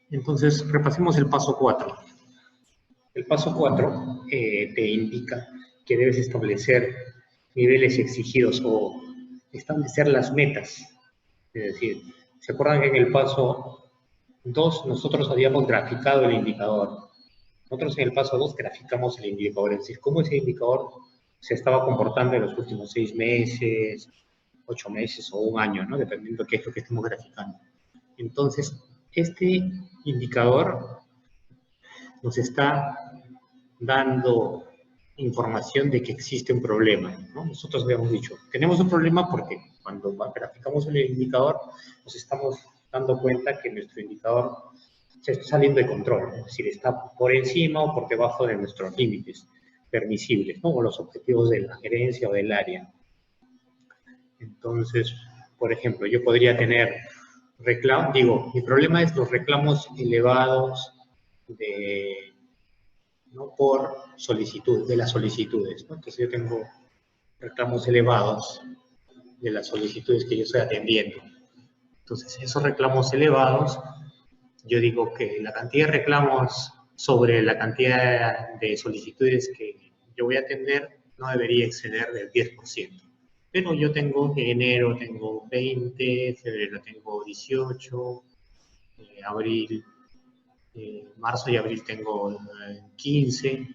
Entonces, repasemos el paso 4. El paso 4 te indica que debes establecer niveles exigidos o establecer las metas. Es decir, ¿se acuerdan que en el paso 2 nosotros habíamos graficado el indicador? Nosotros en el paso 2 graficamos el indicador, es decir, cómo ese indicador se estaba comportando en los últimos 6 meses, 8 meses o un año, ¿no? Dependiendo de qué es lo que estemos graficando. Entonces, este indicador nos está dando información de que existe un problema, ¿no? Nosotros habíamos dicho, tenemos un problema porque cuando graficamos el indicador nos estamos dando cuenta que nuestro indicador se está saliendo de control, es decir, está por encima o por debajo de nuestros límites permisibles, ¿no? O los objetivos de la gerencia o del área. Entonces, por ejemplo, yo podría tener reclamos, digo, mi problema es los reclamos elevados de, ¿no? Por solicitud, de las solicitudes, ¿no? Entonces yo tengo reclamos elevados de las solicitudes que yo estoy atendiendo. Entonces, esos reclamos elevados, yo digo que la cantidad de reclamos sobre la cantidad de solicitudes que yo voy a atender no debería exceder del 10%. Pero yo tengo que enero tengo 20, febrero tengo 18, abril, marzo y abril tengo 15,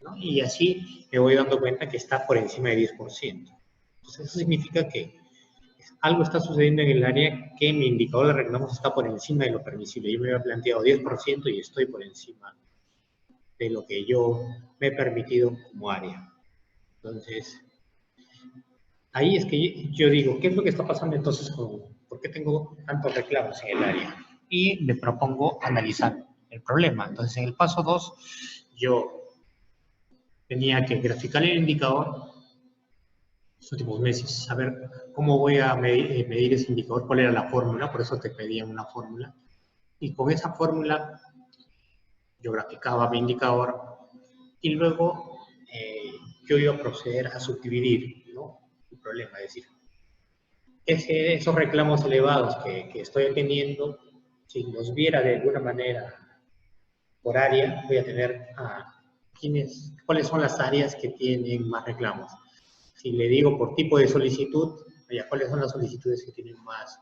¿no? Y así me voy dando cuenta que está por encima del 10%. Entonces eso significa que algo está sucediendo en el área que mi indicador de reclamos está por encima de lo permisible. Yo me había planteado 10% y estoy por encima de lo que yo me he permitido como área. Entonces, ahí es que yo digo, ¿qué es lo que está pasando entonces conmigo? ¿Por qué tengo tantos reclamos en el área? Y me propongo analizar el problema. Entonces, en el paso 2, yo tenía que graficar el indicador los últimos meses, saber cómo voy a medir ese indicador, cuál era la fórmula, por eso te pedía una fórmula. Y con esa fórmula yo graficaba mi indicador y luego yo iba a proceder a subdividir, ¿no? El problema, es decir, esos reclamos elevados que estoy atendiendo, si los viera de alguna manera por área, voy a tener cuáles son las áreas que tienen más reclamos. Si le digo por tipo de solicitud, cuáles son las solicitudes que tienen más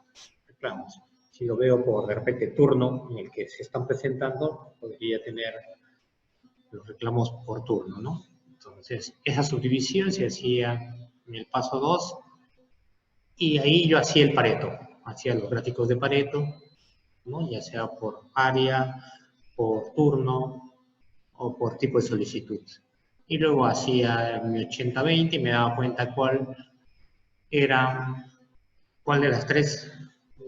reclamos. Si lo veo por, de repente, turno en el que se están presentando, podría tener los reclamos por turno, ¿no? Entonces, esa subdivisión se hacía en el paso 2 y ahí yo hacía el Pareto, hacía los gráficos de Pareto, ¿no? Ya sea por área, por turno o por tipo de solicitud. Y luego hacía mi 80-20 y me daba cuenta cuál de las tres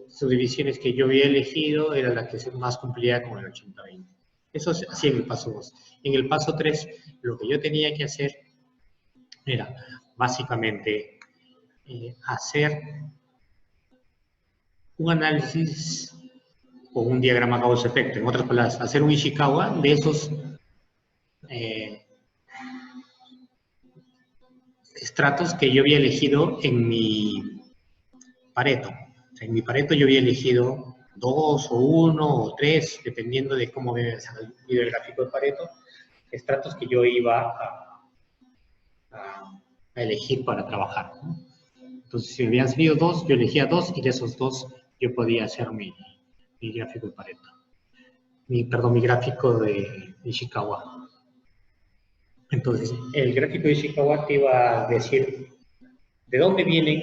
subdivisiones que yo había elegido era la que más cumplía con el 80-20. Eso hacía en el paso 2. En el paso 3, lo que yo tenía que hacer era básicamente hacer un análisis o un diagrama causa-efecto. En otras palabras, hacer un Ishikawa de esos estratos que yo había elegido en mi Pareto. O sea, en mi Pareto yo había elegido 2 o 1 o 3, dependiendo de cómo había salido el gráfico de Pareto, estratos que yo iba a elegir para trabajar, ¿no? Entonces, si me habían salido 2, yo elegía 2 y de esos 2 yo podía hacer mi gráfico de Pareto. Mi gráfico de Ishikawa. Entonces, el gráfico de Ishikawa te iba a decir de dónde vienen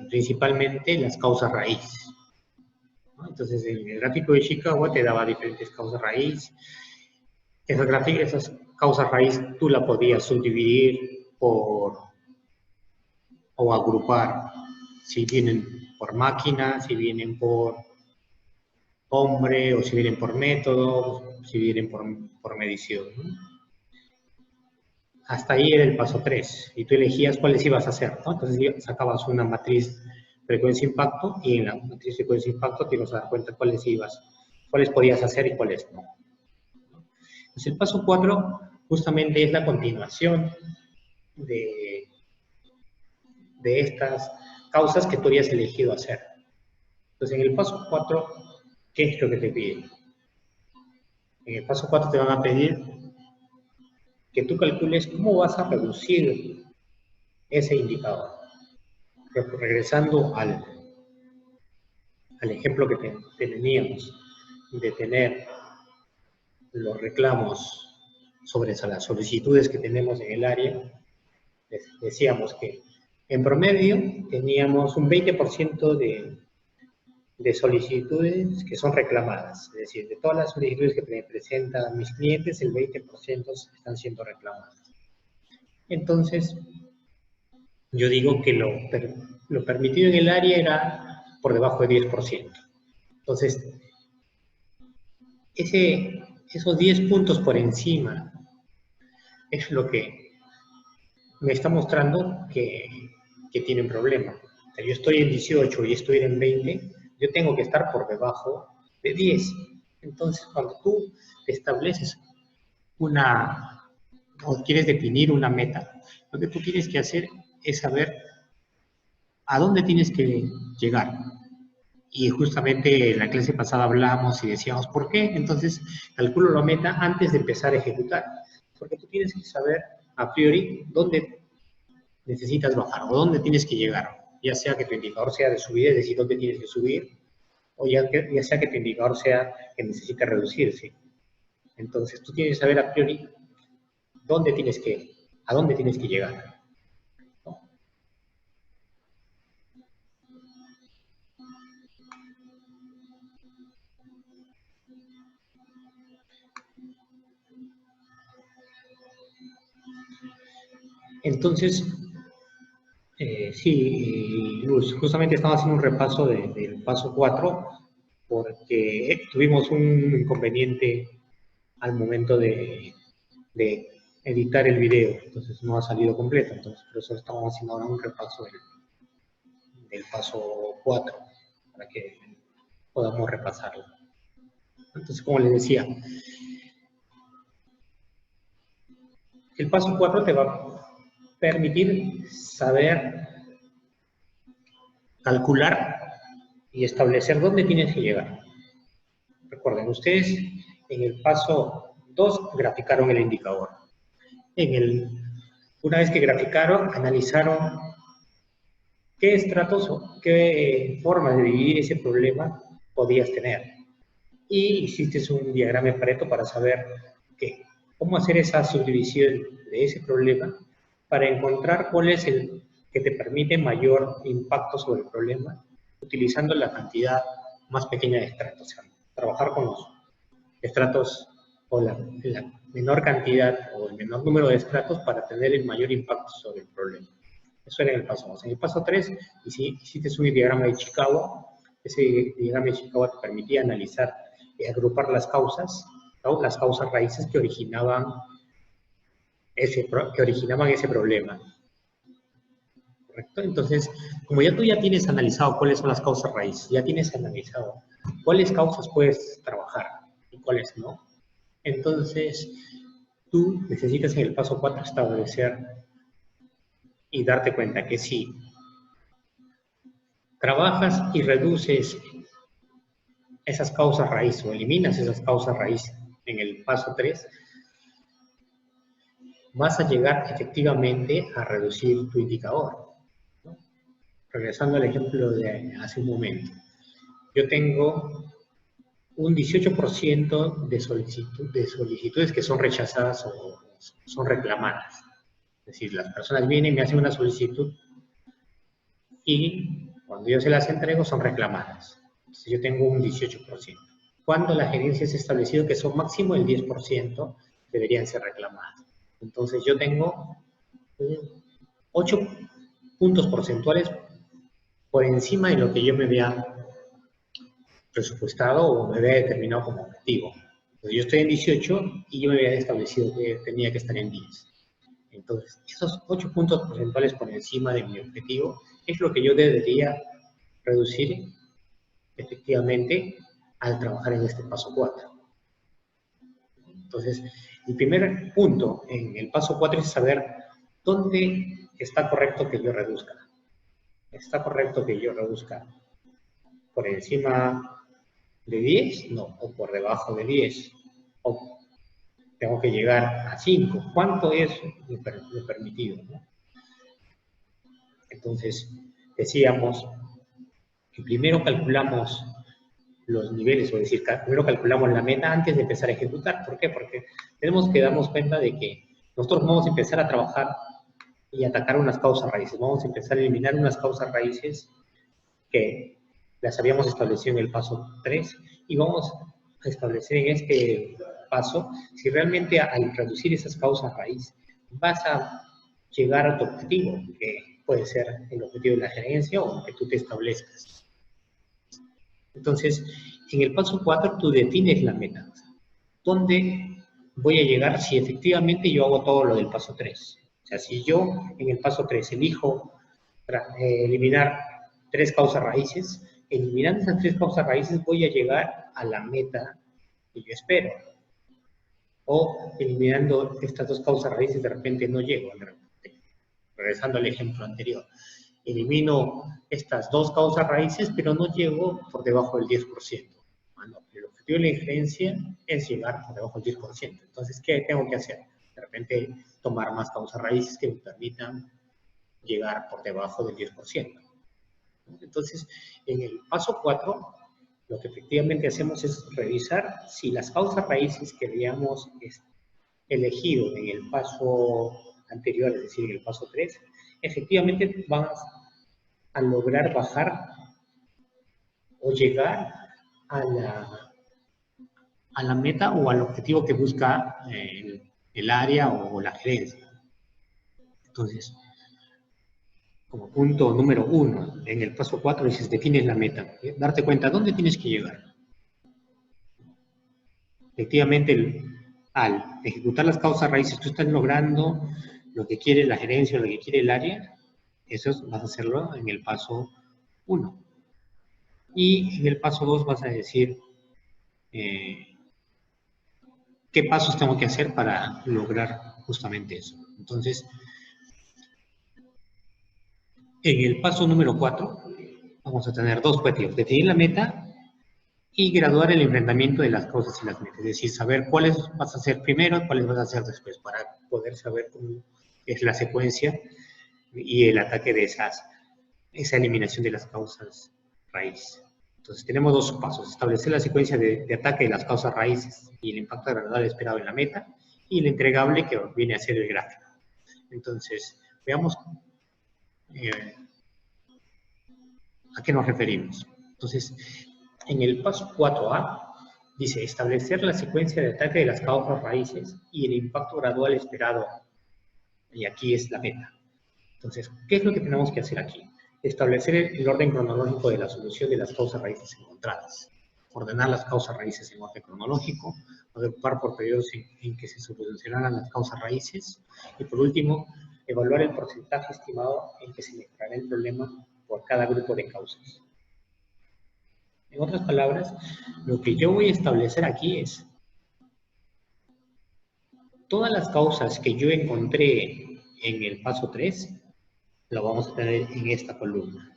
principalmente las causas raíz, ¿no? Entonces, en el gráfico de Ishikawa te daba diferentes causas raíz. Esas causas raíz tú la podías subdividir o agrupar, si vienen por máquina, si vienen por hombre, o si vienen por método, si vienen por medición, ¿no? Hasta ahí era el paso 3, y tú elegías cuáles ibas a hacer, ¿no? Entonces sacabas una matriz frecuencia-impacto, y en la matriz frecuencia-impacto te ibas a dar cuenta cuáles podías hacer y cuáles no. Entonces el paso 4 justamente es la continuación de estas causas que tú habías elegido hacer. Entonces, en el paso 4, ¿qué es lo que te piden? En el paso 4 te van a pedir que tú calcules cómo vas a reducir ese indicador. Regresando al ejemplo que teníamos de tener los reclamos sobre las solicitudes que tenemos en el área, decíamos que en promedio teníamos un 20% de solicitudes que son reclamadas. Es decir, de todas las solicitudes que me presentan mis clientes, el 20% están siendo reclamadas. Entonces, yo digo que lo permitido en el área era por debajo de 10%. Entonces, esos 10 puntos por encima es lo que me está mostrando que tiene un problema. O sea, yo estoy en 18 y estoy en 20, yo tengo que estar por debajo de 10. Entonces, cuando tú estableces o quieres definir una meta, lo que tú tienes que hacer es saber a dónde tienes que llegar. Y justamente en la clase pasada hablamos y decíamos, ¿por qué? Entonces, calculo la meta antes de empezar a ejecutar. Porque tú tienes que saber a priori dónde necesitas bajar o dónde tienes que llegar. Ya sea que tu indicador sea de subida, es decir, dónde tienes que subir, o ya sea que tu indicador sea que necesita reducirse. Entonces, tú tienes que saber a priori a dónde tienes que llegar. Entonces, sí, Luz, justamente estaba haciendo un repaso del paso 4 porque tuvimos un inconveniente al momento de editar el video, entonces no ha salido completo, entonces por eso estamos haciendo ahora un repaso del paso 4 para que podamos repasarlo. Entonces, como les decía, el paso 4 te va a permitir saber calcular y establecer dónde tienes que llegar. Recuerden, ustedes en el paso 2 graficaron el indicador. Una vez que graficaron, analizaron qué estratos o qué formas de dividir ese problema podías tener. Y hiciste un diagrama de Pareto para saber cómo hacer esa subdivisión de ese problema para encontrar cuál es el que te permite mayor impacto sobre el problema, utilizando la cantidad más pequeña de estratos. O sea, trabajar con los estratos o la menor cantidad o el menor número de estratos para tener el mayor impacto sobre el problema. Eso era en el paso 2. En el paso 3, hiciste un diagrama de Chicago. Ese diagrama de Chicago te permitía analizar y agrupar las causas raíces que originaban ese problema. ¿Correcto? Entonces, como tú ya tienes analizado cuáles son las causas raíces, ya tienes analizado cuáles causas puedes trabajar y cuáles no, entonces tú necesitas en el paso 4 establecer y darte cuenta que si trabajas y reduces esas causas raíz o eliminas esas causas raíz en el paso 3, vas a llegar efectivamente a reducir tu indicador, ¿no? Regresando al ejemplo de hace un momento. Yo tengo un 18% de solicitudes que son rechazadas o son reclamadas. Es decir, las personas vienen y me hacen una solicitud y cuando yo se las entrego son reclamadas. Entonces yo tengo un 18%. Cuando la gerencia se ha establecido que son máximo el 10% deberían ser reclamadas. Entonces yo tengo 8 puntos porcentuales por encima de lo que yo me había presupuestado o me había determinado como objetivo. Entonces yo estoy en 18 y yo me había establecido que tenía que estar en 10. Entonces, esos 8 puntos porcentuales por encima de mi objetivo es lo que yo debería reducir efectivamente al trabajar en este paso 4. Entonces, el primer punto en el paso 4 es saber dónde está correcto que yo reduzca. ¿Está correcto que yo reduzca por encima de 10? No, o por debajo de 10. O tengo que llegar a 5. ¿Cuánto es lo permitido, ¿no? Entonces, decíamos que primero calculamos los niveles, o decir, primero calculamos la meta antes de empezar a ejecutar. ¿Por qué? Porque tenemos que darnos cuenta de que nosotros vamos a empezar a trabajar y atacar unas causas raíces. Vamos a empezar a eliminar unas causas raíces que las habíamos establecido en el paso 3 y vamos a establecer en este paso si realmente al reducir esas causas raíz vas a llegar a tu objetivo, que puede ser el objetivo de la gerencia o que tú te establezcas. Entonces, en el paso 4 tú defines la meta. ¿Dónde voy a llegar si efectivamente yo hago todo lo del paso 3? O sea, si yo en el paso 3 elijo eliminar 3 causas raíces, eliminando esas 3 causas raíces voy a llegar a la meta que yo espero. O eliminando estas 2 causas raíces de repente no llego. Regresando al ejemplo anterior. Elimino estas 2 causas raíces, pero no llego por debajo del 10%. Bueno, el objetivo de la injerencia es llegar por debajo del 10%. Entonces, ¿qué tengo que hacer? De repente, tomar más causas raíces que me permitan llegar por debajo del 10%. Entonces, en el paso 4, lo que efectivamente hacemos es revisar si las causas raíces que habíamos elegido en el paso anterior, es decir, en el paso 3, efectivamente van a lograr bajar o llegar a la meta o al objetivo que busca el área o la gerencia. Entonces, como punto número 1, en el paso 4 dices, defines la meta. Darte cuenta, ¿dónde tienes que llegar? Efectivamente, al ejecutar las causas raíces, tú estás logrando lo que quiere la gerencia o lo que quiere el área. Eso vas a hacerlo en el paso 1. Y en el paso 2 vas a decir qué pasos tengo que hacer para lograr justamente eso. Entonces, en el paso número 4 vamos a tener 2 objetivos. Definir la meta y graduar el enfrentamiento de las causas y las metas. Es decir, saber cuáles vas a hacer primero, cuáles vas a hacer después, para poder saber cómo es la secuencia y el ataque de esa eliminación de las causas raíz. Entonces, tenemos 2 pasos. Establecer la secuencia de ataque de las causas raíces y el impacto gradual esperado en la meta, y el entregable que viene a ser el gráfico. Entonces, veamos a qué nos referimos. Entonces, en el paso 4A, dice establecer la secuencia de ataque de las causas raíces y el impacto gradual esperado. Y aquí es la meta. Entonces, ¿qué es lo que tenemos que hacer aquí? Establecer el orden cronológico de la solución de las causas raíces encontradas. Ordenar las causas raíces en orden cronológico. Agrupar por periodos en que se solucionarán las causas raíces. Y por último, evaluar el porcentaje estimado en que se mejorará el problema por cada grupo de causas. En otras palabras, lo que yo voy a establecer aquí es todas las causas que yo encontré en el paso 3, lo vamos a tener en esta columna.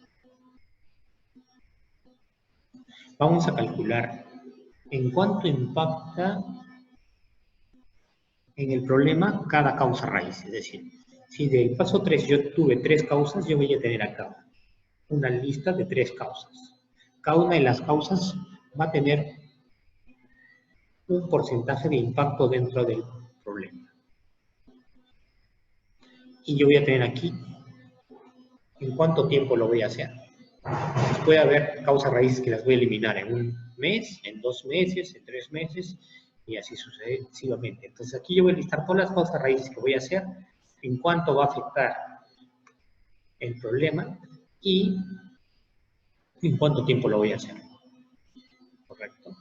Vamos a calcular en cuánto impacta en el problema cada causa raíz. Es decir, si del paso 3 yo tuve 3 causas, yo voy a tener acá una lista de 3 causas. Cada una de las causas va a tener un porcentaje de impacto dentro del problema. Y yo voy a tener aquí en cuánto tiempo lo voy a hacer. Puede haber causas raíces que las voy a eliminar en un mes, en 2 meses, en 3 meses, y así sucesivamente. Entonces aquí yo voy a listar todas las causas raíces que voy a hacer, en cuánto va a afectar el problema y en cuánto tiempo lo voy a hacer. ¿Correcto?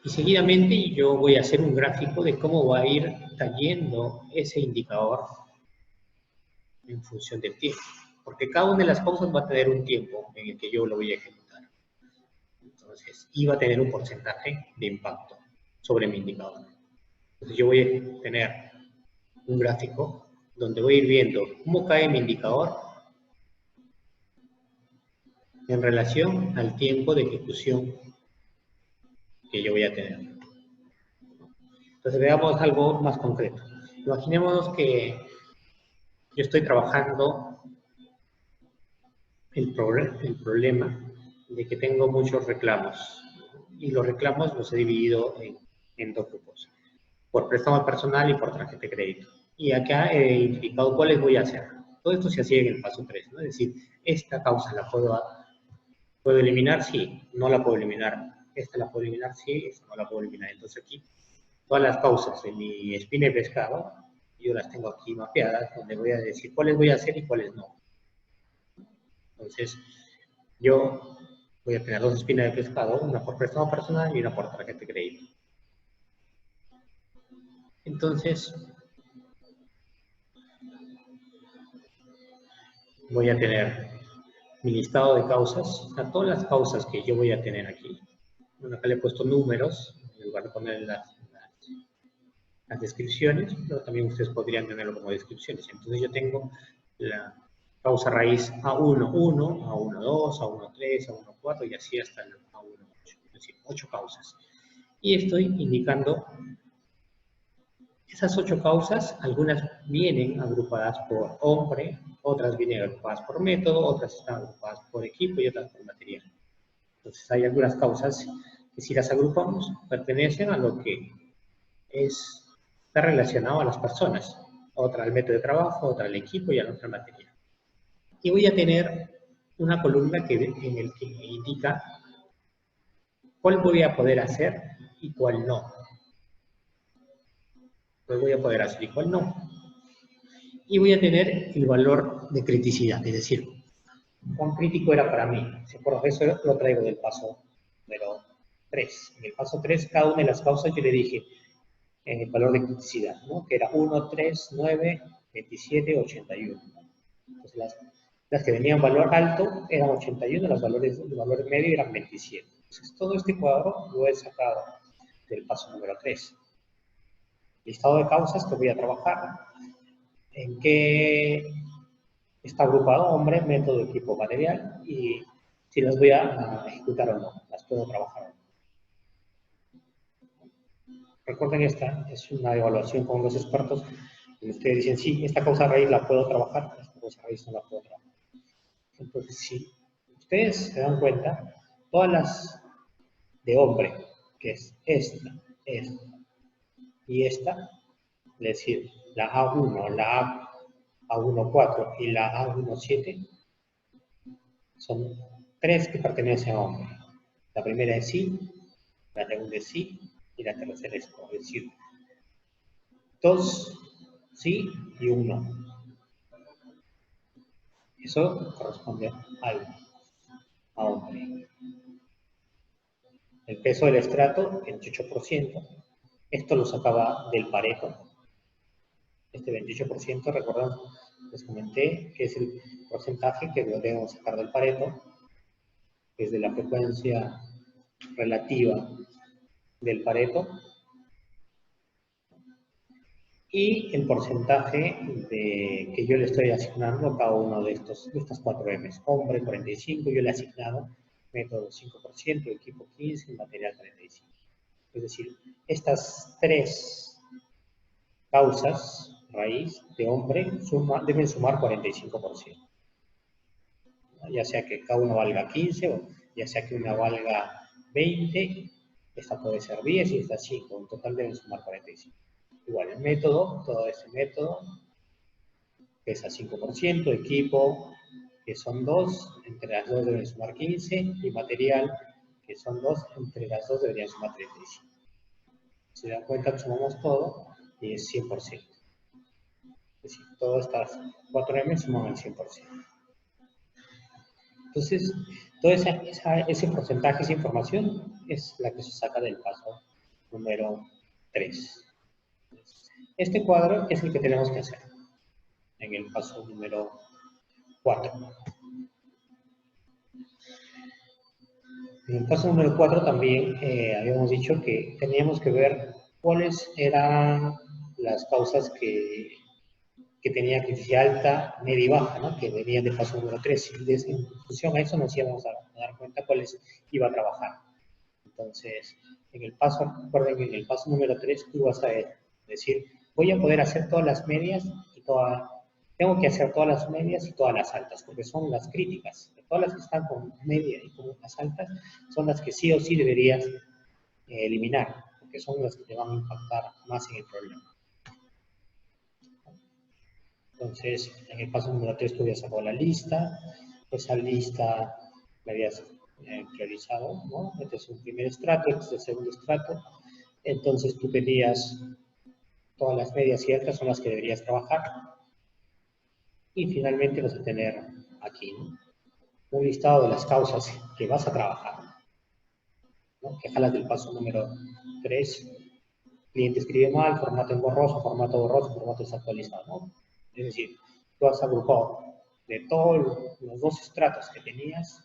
Y seguidamente yo voy a hacer un gráfico de cómo va a ir cayendo ese indicador en función del tiempo. Porque cada una de las causas va a tener un tiempo en el que yo lo voy a ejecutar. Entonces, y va a tener un porcentaje de impacto sobre mi indicador. Entonces, yo voy a tener un gráfico donde voy a ir viendo cómo cae mi indicador en relación al tiempo de ejecución que yo voy a tener. Entonces veamos algo más concreto. Imaginémonos que yo estoy trabajando el problema de que tengo muchos reclamos. Y los reclamos los he dividido en dos grupos. Por préstamo personal y por tarjeta de crédito. Y acá he identificado cuáles voy a hacer. Todo esto se hacía en el paso 3, ¿no? Es decir, esta causa la puedo eliminar, sí, no la puedo eliminar. Esta la puedo eliminar, sí, esta no la puedo eliminar. Entonces aquí, todas las causas de mi espina de pescado, yo las tengo aquí mapeadas, donde voy a decir cuáles voy a hacer y cuáles no. Entonces, yo voy a tener dos espinas de pescado, una por préstamo personal y una por tarjeta de crédito. Entonces, voy a tener mi listado de causas, a todas las causas que yo voy a tener aquí. Bueno, acá le he puesto números, en lugar de poner las descripciones, pero también ustedes podrían tenerlo como descripciones. Entonces yo tengo la causa raíz A1, 1, A1, 2, A1, 3, A1, 4 y así hasta el A1, 8, es decir, 8 causas. Y estoy indicando esas 8 causas, algunas vienen agrupadas por hombre, otras vienen agrupadas por método, otras están agrupadas por equipo y otras por material. Entonces hay algunas causas que si las agrupamos pertenecen a lo que está relacionado a las personas. Otra al método de trabajo, otra al equipo y a la otra material. Y voy a tener una columna en el que me indica cuál voy a poder hacer y cuál no. Cuál voy a poder hacer y cuál no. Y voy a tener el valor de criticidad, es decir, cuán crítico era para mí. Por eso lo traigo del paso número 3. En el paso 3, cada una de las causas yo le dije el valor de criticidad, ¿no? Que era 1, 3, 9, 27, 81. Entonces las que tenían valor alto eran 81, los valores de valor medio eran 27. Entonces todo este cuadro lo he sacado del paso número 3. Listado de causas que voy a trabajar. En qué está agrupado hombre, método, equipo, material y si las voy a ejecutar o no, las puedo trabajar o no. Recuerden, esta es una evaluación con los expertos. Y ustedes dicen, sí, esta causa raíz la puedo trabajar, esta causa raíz no la puedo trabajar. Entonces, si ustedes se dan cuenta, todas las de hombre, que es esta y esta, es decir, la A1, la A14 y la A17, son 3 que pertenecen a hombre. La primera es sí, la segunda es sí y la tercera es no. Es decir, 2 sí y 1 no. Eso corresponde a hombre. El peso del estrato, 28%. Esto lo sacaba del Pareto. Este 28%, recuerdan, les comenté que es el porcentaje que debemos sacar del Pareto, que es de la frecuencia relativa del Pareto, y el porcentaje que yo le estoy asignando a cada uno de estas 4 M's. Hombre, 45, yo le he asignado método 5%, equipo 15, material 35. Es decir, estas 3 causas raíz de hombre deben sumar 45%. Ya sea que cada uno valga 15 o ya sea que una valga 20, esta puede ser 10 y esta 5, en total deben sumar 45. Igual el método, todo este método pesa 5%, equipo que son 2, entre las 2 deben sumar 15 y material que son 2, entre las 2 deberían sumar 35. Si se dan cuenta, sumamos todo y es 100%. Es decir, todas estas 4 M suman el 100%. Entonces, todo ese porcentaje, esa información, es la que se saca del paso número 3. Este cuadro es el que tenemos que hacer en el paso número 4. En el paso número 4 también habíamos dicho que teníamos que ver cuáles eran las causas que que tenía criticidad alta, media y baja, ¿no? Que venían del paso número 3. Y en función a eso nos íbamos a dar cuenta cuáles iba a trabajar. Entonces, recuerden que en el paso número 3 tú vas a decir, voy a poder hacer todas las medias y tengo que hacer todas las medias y todas las altas, porque son las críticas. Todas las que están con media y con las altas son las que sí o sí deberías eliminar, porque son las que te van a impactar más en el problema. Entonces, en el paso número 3 tú habías sacado la lista, esa lista la habías priorizado, ¿no? Este es un primer estrato, este es el segundo estrato. Entonces tú pedías todas las medias y altas son las que deberías trabajar. Y finalmente vas a tener aquí, ¿no? Un listado de las causas que vas a trabajar, ¿no? Que jalas del paso número 3. Cliente escribe mal, formato borroso, formato desactualizado, ¿no? Es decir, tú has agrupado de todos los dos estratos que tenías,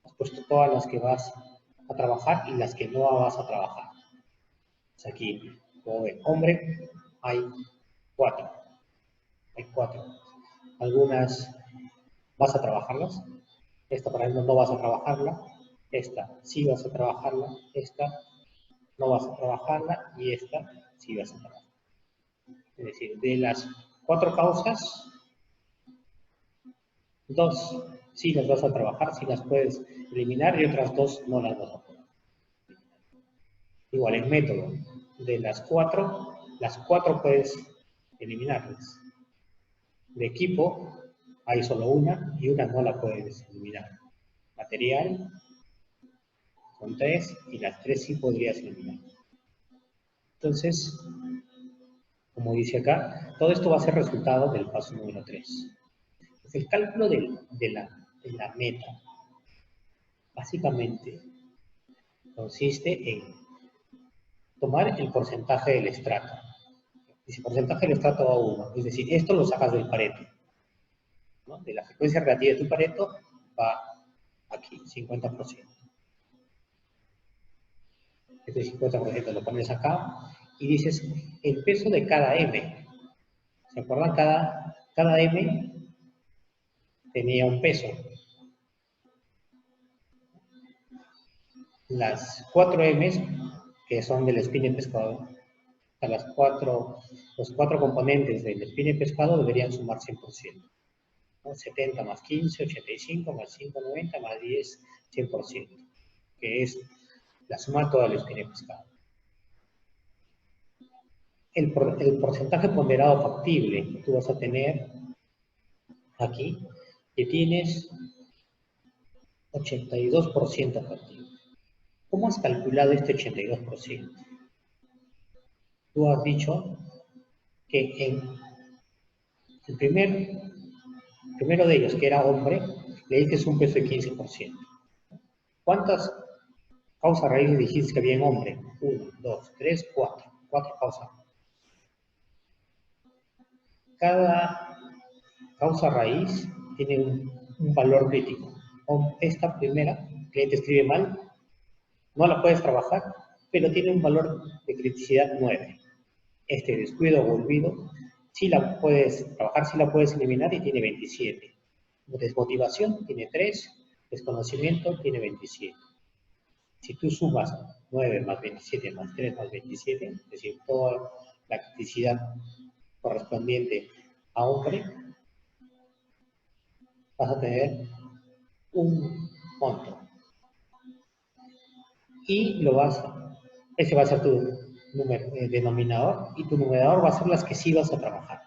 has puesto todas las que vas a trabajar y las que no vas a trabajar. Pues aquí, como ven, hombre, hay 4. Hay 4. Algunas vas a trabajarlas. Esta, por ejemplo, no vas a trabajarla. Esta sí vas a trabajarla. Esta no vas a trabajarla. Y esta sí vas a trabajarla. Es decir, de las 4 causas, 2 sí las vas a trabajar, sí las puedes eliminar y otras 2 no las vas a poder. Igual en método, de las 4 puedes eliminarlas. De equipo hay solo una y una no la puedes eliminar. Material son 3 y las 3 sí podrías eliminar. Entonces, como dice acá, todo esto va a ser resultado del paso número 3. El cálculo de la meta básicamente consiste en tomar el porcentaje del estrato. Dice porcentaje del estrato a 1, es decir, esto lo sacas del Pareto, ¿no? De la frecuencia relativa de tu Pareto va aquí, 50%. Este 50% lo pones acá y dices el peso de cada M. ¿Se acuerdan? Cada M tenía un peso. Las 4 M's, que son del spinning pescado, los 4 componentes del spinning pescado deberían sumar 100%. ¿No? 70 más 15, 85 más 5, 90 más 10, 100%, que es la suma toda del spinning pescado. El porcentaje ponderado factible tú vas a tener aquí, que tienes 82% factible. ¿Cómo has calculado este 82%? Tú has dicho que en el primero de ellos, que era hombre, le diste un peso de 15%. ¿Cuántas causas raíces dijiste que había en hombre? 1, 2, 3, 4. 4 causas. Cada causa raíz tiene un valor crítico. Esta primera, cliente escribe mal, no la puedes trabajar, pero tiene un valor de criticidad 9. Este descuido o olvido, sí la puedes trabajar, sí la puedes eliminar y tiene 27. Desmotivación tiene 3, desconocimiento tiene 27. Si tú sumas 9 más 27 más 3 más 27, es decir, toda la criticidad correspondiente a hombre, vas a tener un monto. Y ese va a ser tu denominador, y tu numerador va a ser las que sí vas a trabajar.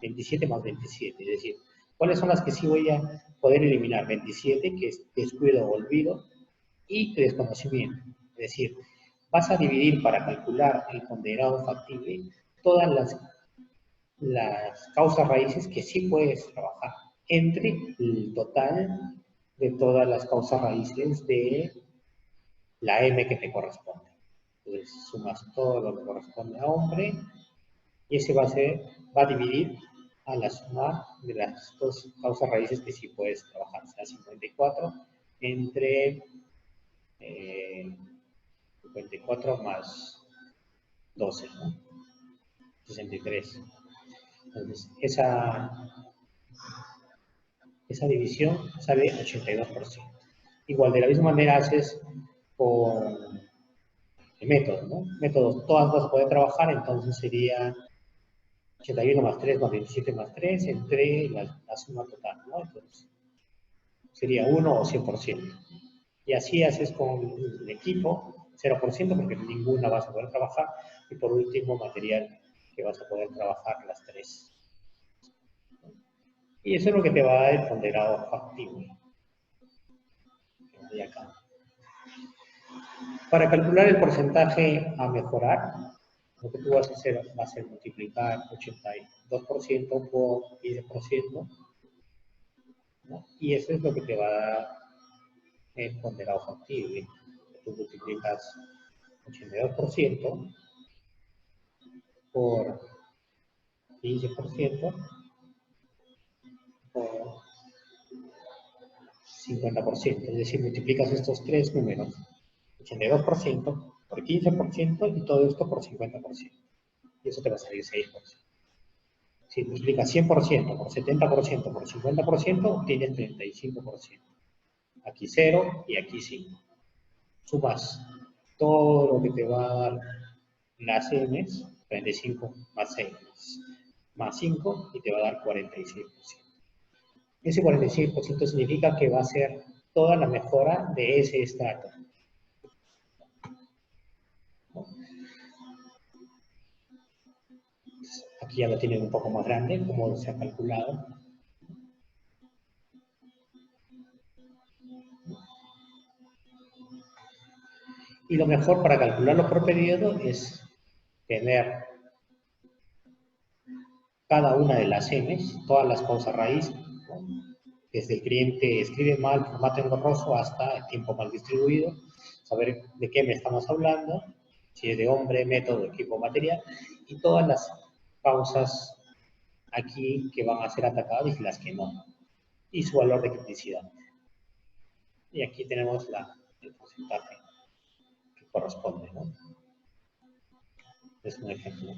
27 más 27, es decir, ¿cuáles son las que sí voy a poder eliminar? 27, que es descuido o olvido, y desconocimiento. Es decir, vas a dividir para calcular el ponderado factible todas las causas raíces que sí puedes trabajar entre el total de todas las causas raíces de la M que te corresponde. Entonces sumas todo lo que corresponde a hombre y ese va a dividir a la suma de las dos causas raíces que sí puedes trabajar. O sea, 54 entre 54 más 12, ¿no? 63. Entonces, esa división sale 82%. Igual, de la misma manera haces con el método, ¿no? Métodos, todas vas a poder trabajar, entonces sería 81 más 3 más 27 más 3 entre la suma total, ¿no? Entonces, sería 1 o 100%. Y así haces con el equipo, 0%, porque ninguna vas a poder trabajar. Y por último, material, que vas a poder trabajar las 3. Y eso es lo que te va a dar el ponderado factible. De acá. Para calcular el porcentaje a mejorar, lo que tú vas a hacer va a ser multiplicar 82% por 15%, ¿no? Y eso es lo que te va a dar el ponderado factible. Tú multiplicas 82% por 15% por 50%. Es decir, multiplicas estos tres números, 82% por 15% y todo esto por 50%. Y eso te va a salir 6%. Si multiplicas 100% por 70% por 50%, obtienes 35%. Aquí 0 y aquí 5. Sumas todo lo que te va a dar las M's, 35 más 6 más 5, y te va a dar 46%. Ese 46% significa que va a ser toda la mejora de ese estrato. Aquí ya lo tienen un poco más grande, como se ha calculado. Y lo mejor para calcularlo por periodo es tener cada una de las M's, todas las causas raíz, ¿no? Desde el cliente escribe mal, formato engorroso, hasta el tiempo mal distribuido, saber de qué me estamos hablando, si es de hombre, método, equipo, material, y todas las causas aquí que van a ser atacadas y las que no, y su valor de criticidad. Y aquí tenemos el porcentaje que corresponde, ¿no? Es un ejemplo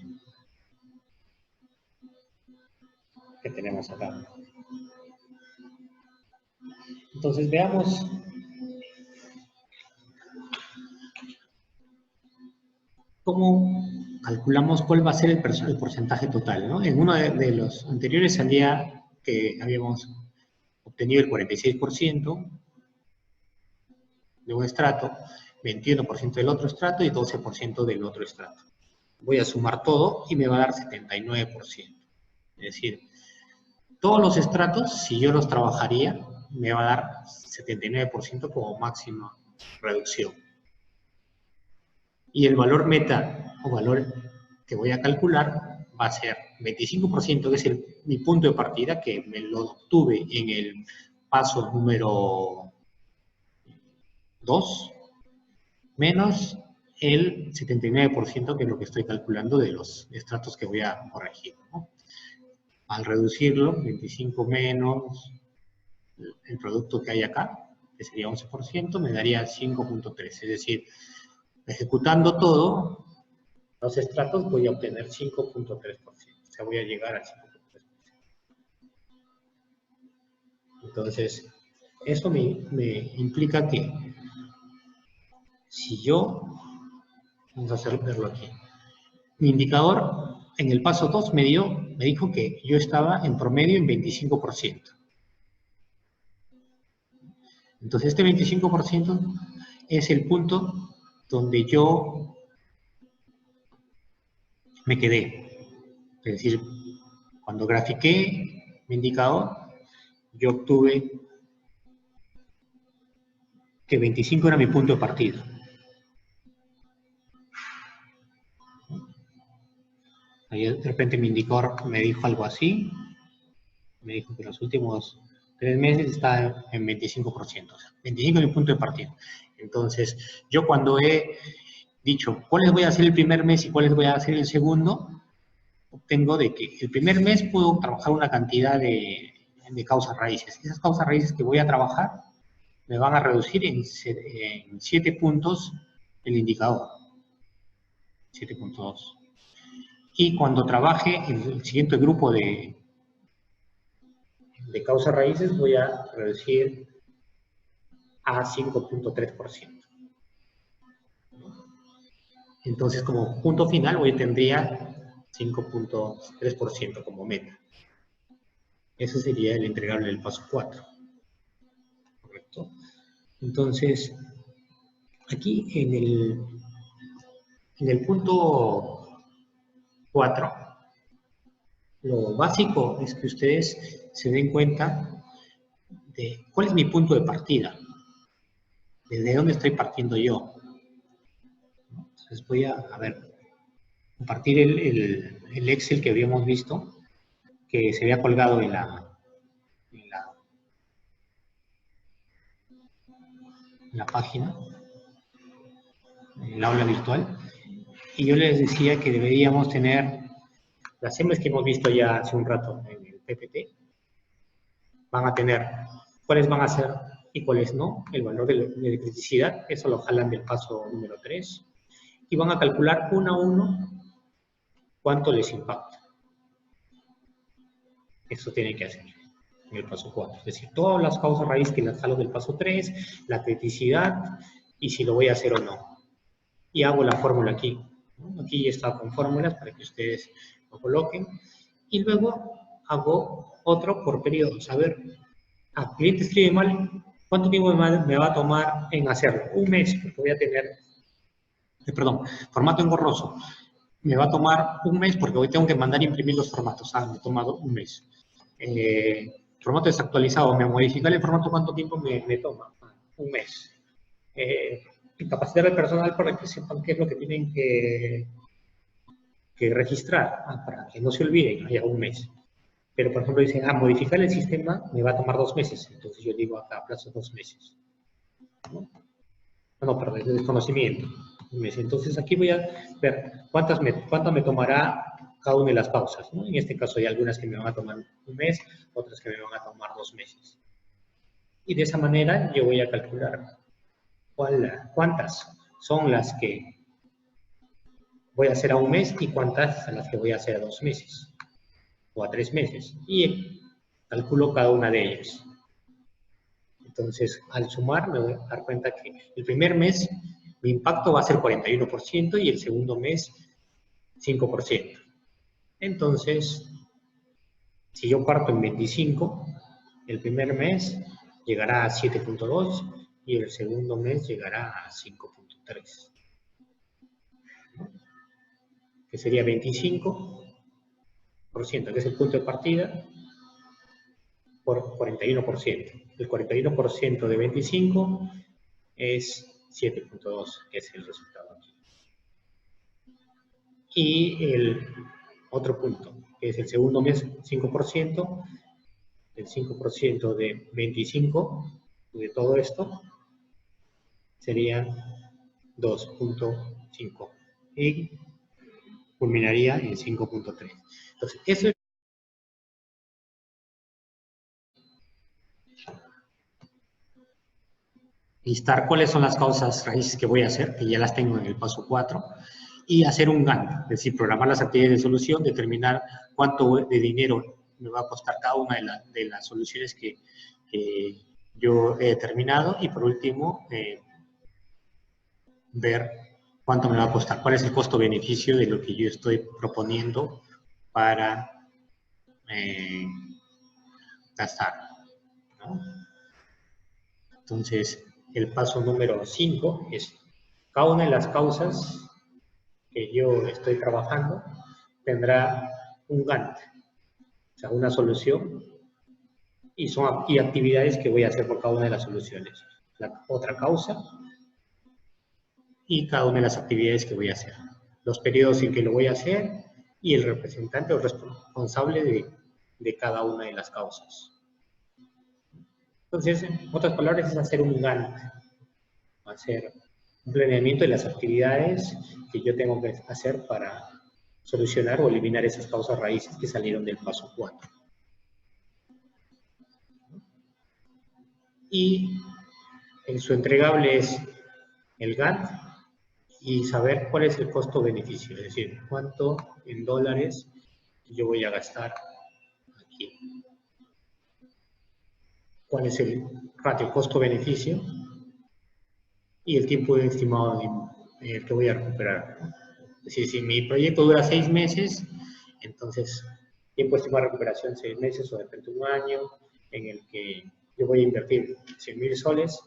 que tenemos acá. Entonces veamos cómo calculamos cuál va a ser el porcentaje total, ¿no? En uno de los anteriores salía que habíamos obtenido el 46% de un estrato, 21% del otro estrato y 12% del otro estrato. Voy a sumar todo y me va a dar 79%. Es decir, todos los estratos, si yo los trabajaría, me va a dar 79% como máxima reducción. Y el valor meta o valor que voy a calcular va a ser 25%, que es mi punto de partida, que me lo obtuve en el paso número 2, menos el 79%, que es lo que estoy calculando de los estratos que voy a corregir, ¿no? Al reducirlo, 25 menos el producto que hay acá, que sería 11%, me daría 5.3. Es decir, ejecutando todo, los estratos voy a obtener 5.3%. O sea, voy a llegar al 5.3%. Entonces, eso me implica que si yo, vamos a verlo aquí, mi indicador en el paso 2 me dijo que yo estaba en promedio en 25%. Entonces, este 25% es el punto donde yo me quedé. Es decir, cuando grafiqué mi indicador, yo obtuve que 25 era mi punto de partida. Ahí de repente mi indicador me dijo algo así. Me dijo que los últimos 3 meses está en 25%. O sea, 25 es mi punto de partida. Entonces, yo cuando he dicho cuáles voy a hacer el primer mes y cuáles voy a hacer el segundo, obtengo de que el primer mes puedo trabajar una cantidad de causas raíces. Esas causas raíces que voy a trabajar me van a reducir en 7 puntos el indicador. 7.2. Y cuando trabaje en el siguiente grupo de causas raíces, voy a reducir a 5.3%. Entonces, como punto final, hoy tendría 5.3% como meta. Eso sería el entregable del paso 4. ¿Correcto? Entonces, aquí en el punto 4, lo básico es que ustedes se den cuenta de cuál es mi punto de partida, desde dónde estoy partiendo yo. Entonces voy a ver, compartir el Excel que habíamos visto, que se había colgado en la página, en el aula virtual. Y yo les decía que deberíamos tener las hembras que hemos visto ya hace un rato en el PPT. Van a tener cuáles van a ser y cuáles no, el valor de criticidad, eso lo jalan del paso número 3, y van a calcular uno a uno cuánto les impacta. Eso tienen que hacer en el paso 4, es decir, todas las causas raíz que las jalo del paso 3, la criticidad y si lo voy a hacer o no. Y hago la fórmula aquí. Aquí está con fórmulas para que ustedes lo coloquen. Y luego hago otro por periodos. A ver, cliente escribe mal, ¿cuánto tiempo me va a tomar en hacerlo? Un mes, porque voy a tener, formato engorroso. Me va a tomar un mes porque hoy tengo que mandar a imprimir los formatos. Me ha tomado un mes. Formato desactualizado, me modificar el formato, ¿cuánto tiempo me toma? Un mes. Capacitar al personal para que sepan qué es lo que tienen que registrar, para que no se olviden, haya un mes. Pero, por ejemplo, dicen, modificar el sistema me va a tomar 2 meses. Entonces yo digo acá, plazo 2 meses. No, perdón, es desconocimiento. Un mes. Entonces aquí voy a ver cuánto me tomará cada una de las causas, ¿no? En este caso hay algunas que me van a tomar un mes, otras que me van a tomar 2 meses. Y de esa manera yo voy a calcular cuántas son las que voy a hacer a un mes y cuántas a las que voy a hacer a 2 meses o a 3 meses. Y calculo cada una de ellas. Entonces, al sumar, me voy a dar cuenta que el primer mes mi impacto va a ser 41% y el segundo mes 5%. Entonces, si yo parto en 25, el primer mes llegará a 7.2 y el segundo mes llegará a 5.3. Que sería 25%, que es el punto de partida, por 41%. El 41% de 25 es 7.2, que es el resultado aquí. Y el otro punto, que es el segundo mes, 5%, el 5% de 25 de todo esto sería 2.5 y culminaría en 5.3. Entonces, eso es listar cuáles son las causas raíces que voy a hacer, que ya las tengo en el paso 4, y hacer un Gantt, es decir, programar las actividades de solución, determinar cuánto de dinero me va a costar cada una de las soluciones que yo he determinado, y por último, ver cuánto me va a costar, cuál es el costo-beneficio de lo que yo estoy proponiendo para gastar, ¿no? Entonces, el paso número 5 es cada una de las causas que yo estoy trabajando tendrá un Gantt, o sea, una solución, y actividades que voy a hacer por cada una de las soluciones. La otra causa y cada una de las actividades que voy a hacer. Los periodos en que lo voy a hacer y el representante o responsable de cada una de las causas. Entonces, en otras palabras, es hacer un Gantt, hacer un planeamiento de las actividades que yo tengo que hacer para solucionar o eliminar esas causas raíces que salieron del paso 4. Y su entregable es el Gantt y saber cuál es el costo-beneficio, es decir, cuánto en dólares yo voy a gastar aquí. Cuál es el ratio costo-beneficio y el tiempo estimado en el que voy a recuperar. Es decir, si mi proyecto dura 6 meses, entonces tiempo estimado de recuperación 6 meses o de repente un año, en el que yo voy a invertir 100.000 soles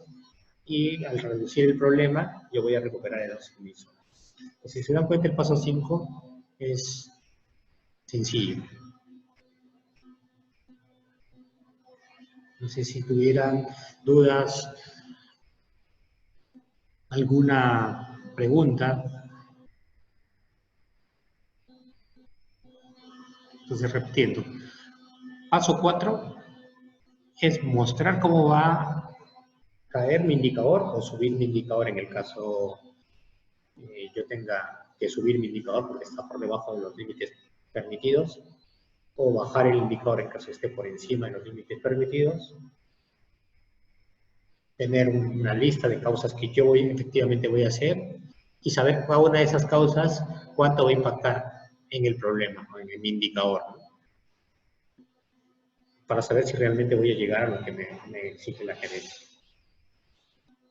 y al reducir el problema, yo voy a recuperar esos 100.000 soles. Entonces, si se dan cuenta, el paso 5 es sencillo. No sé si tuvieran dudas, alguna pregunta. Entonces, repitiendo. Paso 4 es mostrar cómo va a caer mi indicador o subir mi indicador en el caso yo tenga que subir mi indicador porque está por debajo de los límites permitidos, o bajar el indicador en caso esté por encima de los límites permitidos. Tener una lista de causas que yo efectivamente voy a hacer y saber cada una de esas causas cuánto va a impactar en el problema, o en mi indicador, ¿no? Para saber si realmente voy a llegar a lo que me exige la gerencia.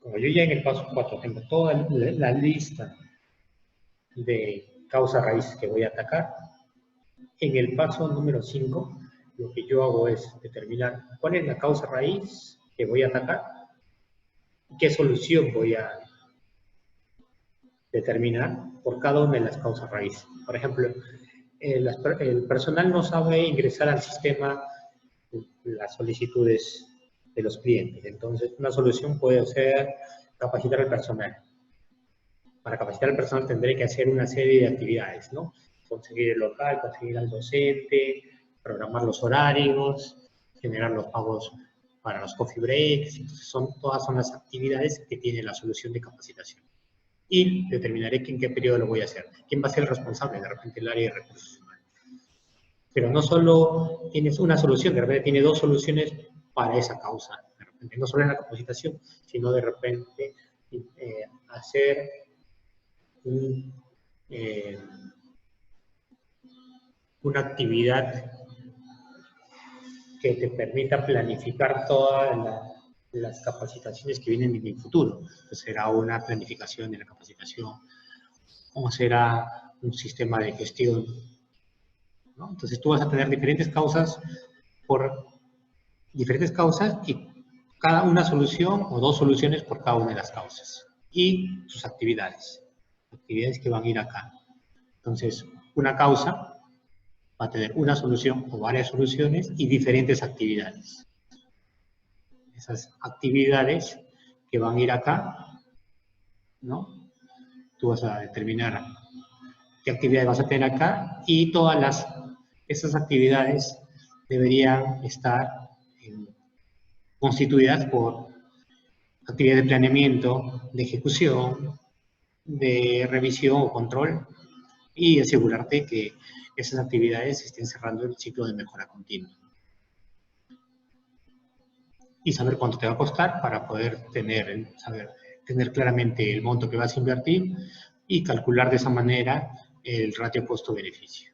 Como yo ya en el paso 4 tengo toda la lista de causas raíces que voy a atacar, en el paso número 5 lo que yo hago es determinar cuál es la causa raíz que voy a atacar y qué solución voy a determinar por cada una de las causas raíces. Por ejemplo, el personal no sabe ingresar al sistema las solicitudes de los clientes. Entonces, una solución puede ser capacitar al personal. Para capacitar al personal tendré que hacer una serie de actividades, ¿no? Conseguir el local, conseguir al docente, programar los horarios, generar los pagos para los coffee breaks. Entonces, todas son las actividades que tiene la solución de capacitación. Y determinaré en qué periodo lo voy a hacer. ¿Quién va a ser el responsable? De repente el área de recursos humanos. Pero no solo tienes una solución, de repente tiene 2 soluciones para esa causa. De repente, no solo en la capacitación, sino de repente hacer una actividad que te permita planificar todas las capacitaciones que vienen en el futuro. Entonces, será una planificación de la capacitación o será un sistema de gestión, ¿no? Entonces tú vas a tener diferentes causas y cada una solución o 2 soluciones por cada una de las causas y sus actividades que van a ir acá. Entonces, una causa va a tener una solución o varias soluciones y diferentes actividades. Esas actividades que van a ir acá, ¿no? Tú vas a determinar qué actividades vas a tener acá y todas esas actividades deberían estar constituidas por actividades de planeamiento, de ejecución, de revisión o control y asegurarte que esas actividades estén cerrando el ciclo de mejora continua. Y saber cuánto te va a costar para poder tener claramente el monto que vas a invertir y calcular de esa manera el ratio costo-beneficio.